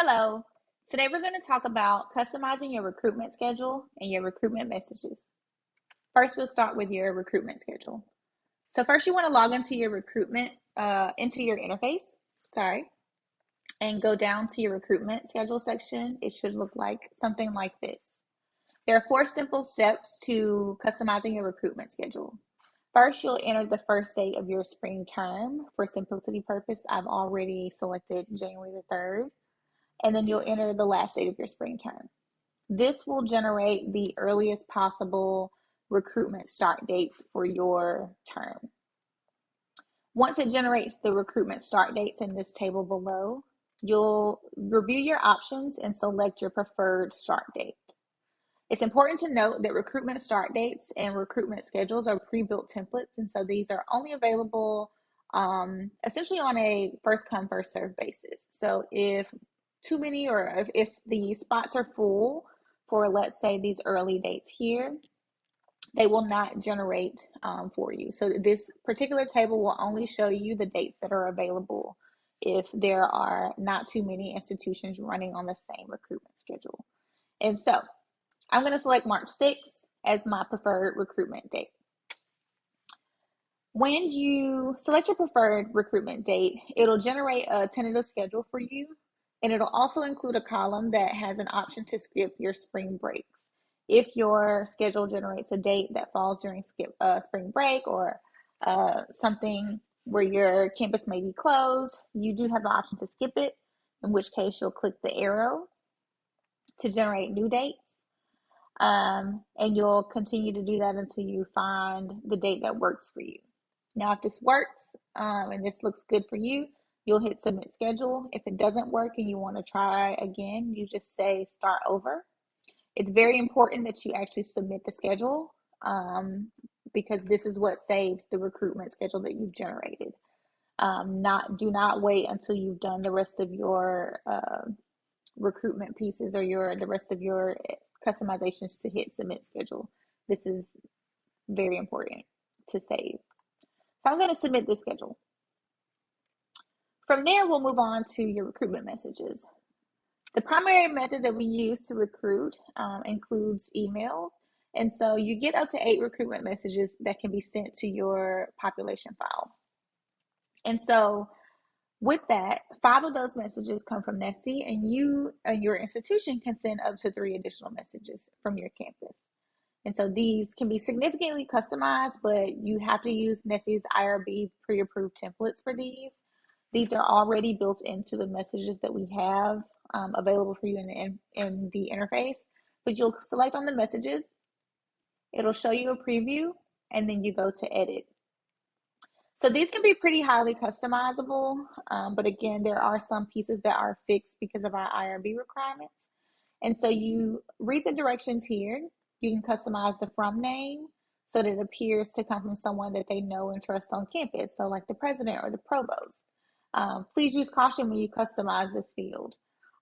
Hello. Today we're going to talk about customizing your recruitment schedule and your recruitment messages. First, we'll start with your recruitment schedule. So first you want to log into your recruitment, into your interface, and go down to your recruitment schedule section. It should look like something like this. There are 4 simple steps to customizing your recruitment schedule. First, you'll enter the first date of your spring term. For simplicity purpose, I've already selected January the 3rd. And then you'll enter the last date of your spring term. This will generate the earliest possible recruitment start dates for your term. Once it generates the recruitment start dates in this table below, you'll review your options and select your preferred start date. It's important to note that recruitment start dates and recruitment schedules are pre-built templates, and so these are only available essentially on a first come, first serve basis. So if too many, or if the spots are full for, let's say, these early dates here, they will not generate for you. So this particular table will only show you the dates that are available if there are not too many institutions running on the same recruitment schedule. And so I'm going to select March 6th as my preferred recruitment date. When you select your preferred recruitment date, it'll generate a tentative schedule for you. And it'll also include a column that has an option to skip your spring breaks. If your schedule generates a date that falls during spring break, or something where your campus may be closed, you do have the option to skip it, in which case you'll click the arrow to generate new dates. And you'll continue to do that until you find the date that works for you. Now, if this works and this looks good for you, you'll hit submit schedule. If it doesn't work and you want to try again, you just say start over. It's very important that you actually submit the schedule because this is what saves the recruitment schedule that you've generated. Do not wait until you've done the rest of your recruitment pieces or the rest of your customizations to hit submit schedule. This is very important to save. So I'm going to submit this schedule. From there, we'll move on to your recruitment messages. The primary method that we use to recruit includes emails. And so you get up to 8 recruitment messages that can be sent to your population file. And so with that, 5 of those messages come from NSSE, and you and your institution can send up to 3 additional messages from your campus. And so these can be significantly customized, but you have to use NSSE's IRB pre-approved templates for these. These are already built into the messages that we have available for you in the interface. But you'll select on the messages, it'll show you a preview, and then you go to edit. So these can be pretty highly customizable, but again, there are some pieces that are fixed because of our IRB requirements. And so you read the directions here. You can customize the from name so that it appears to come from someone that they know and trust on campus, so like the president or the provost. Please use caution when you customize this field.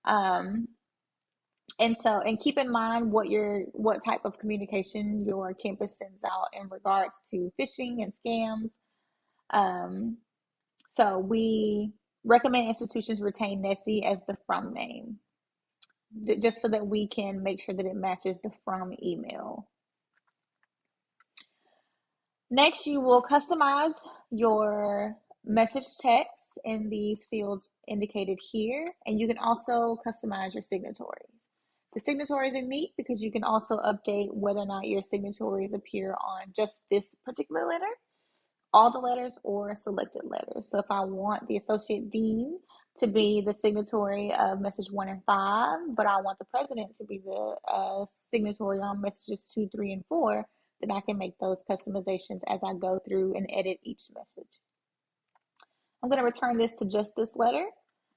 And keep in mind what type of communication your campus sends out in regards to phishing and scams. So we recommend institutions retain NSSE as the from name, just so that we can make sure that it matches the from email. Next, you will customize your message text in these fields indicated here, and you can also customize your signatories. The signatories are neat because you can also update whether or not your signatories appear on just this particular letter, all the letters, or selected letters. So if I want the associate dean to be the signatory of message 1 and 5, but I want the president to be the signatory on messages 2, 3, and 4, then I can make those customizations as I go through and edit each message. I'm going to return this to just this letter,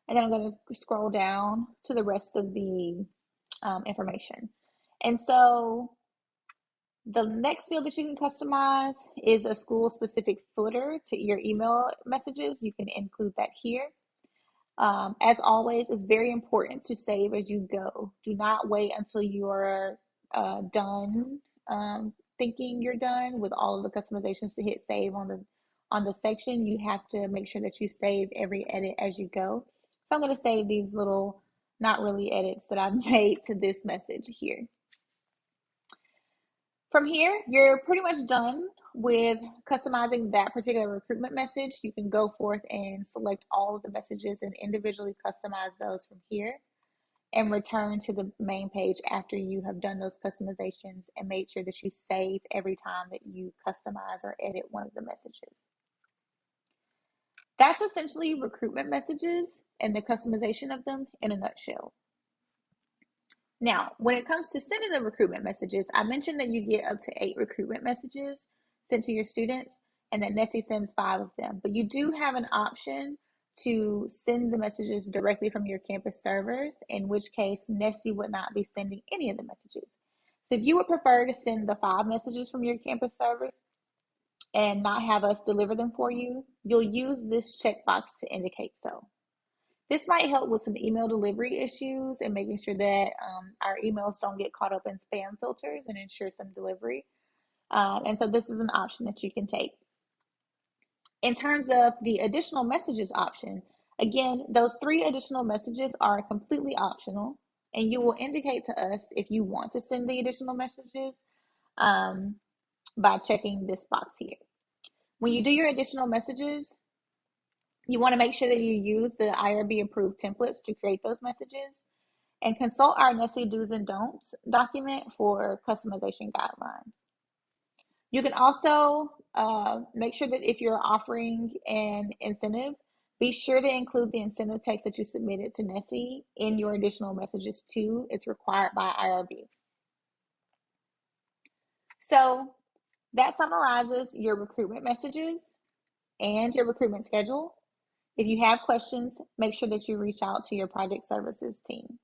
and then I'm going to scroll down to the rest of the information. And so the next field that you can customize is a school-specific footer to your email messages. You can include that here. As always, it's very important to save as you go. Do not wait until you are done thinking you're done with all of the customizations to hit save on the section. You have to make sure that you save every edit as you go. So I'm going to save these little not really edits that I've made to this message here. From here, you're pretty much done with customizing that particular recruitment message. You can go forth and select all of the messages and individually customize those from here and return to the main page after you have done those customizations and made sure that you save every time that you customize or edit one of the messages. That's essentially recruitment messages and the customization of them in a nutshell. Now, when it comes to sending the recruitment messages, I mentioned that you get up to 8 recruitment messages sent to your students and that NSSE sends 5 of them. But you do have an option to send the messages directly from your campus servers, in which case NSSE would not be sending any of the messages. So if you would prefer to send the 5 messages from your campus servers and not have us deliver them for you, you'll use this checkbox to indicate so. This might help with some email delivery issues and making sure that our emails don't get caught up in spam filters and ensure some delivery. And so this is an option that you can take. In terms of the additional messages option, again, those 3 additional messages are completely optional, and you will indicate to us if you want to send the additional messages by checking this box here. When you do your additional messages, you want to make sure that you use the IRB approved templates to create those messages and consult our NSSE do's and don'ts document for customization guidelines. You can also make sure that if you're offering an incentive, be sure to include the incentive text that you submitted to NSSE in your additional messages too. It's required by IRB. So that summarizes your recruitment messages and your recruitment schedule. If you have questions, make sure that you reach out to your project services team.